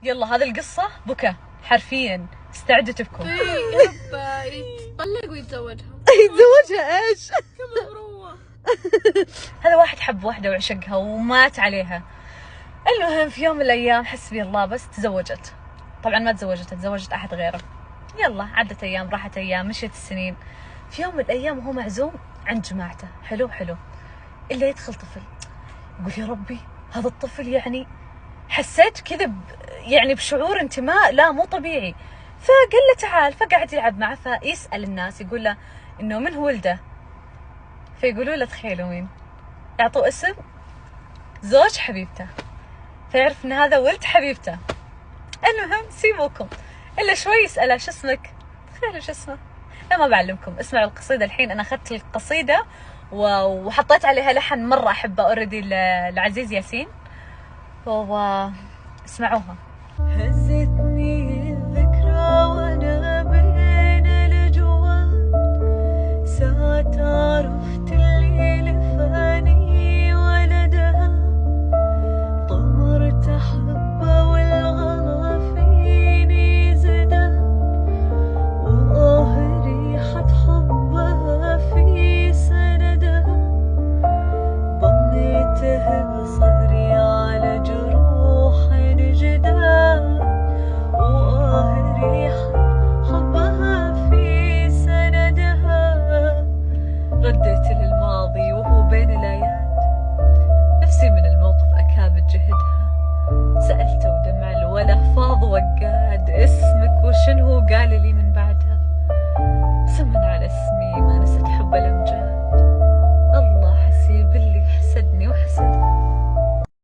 يلا هذه القصة بكى حرفيا، استعدوا تبكوا. يبا يتطلق ويتزوجها. يتزوجها ايش؟ كم مروة. هذا واحد حب واحدة وعشقها ومات عليها. المهم في يوم من الأيام حسبي الله بس تزوجت. طبعا ما تزوجت أحد غيره. يلا عدت أيام، راحت أيام، مشيت السنين. في يوم من الأيام وهو معزوم عند جماعته، حلو إلا يدخل طفل. يقول يا ربي هذا الطفل يعني حسيت كذا يعني بشعور انتماء لا مو طبيعي. فقال له تعال، فقعد يلعب معه. فيسأل الناس يقول له إنه من هو ولده. فيقولوا له تخيلوا مين؟ يعطوا اسم زوج حبيبته، فيعرف ان هذا ولد حبيبته. المهم سيبوكم، الا شوي يسأله شو اسمك؟ تخيلوا شو اسمه. لا ما بعلمكم، اسمعوا القصيدة الحين. انا اخذت القصيدة وحطيت عليها لحن مرة احبه اوريدي لعزيز ياسين، اسمعوها.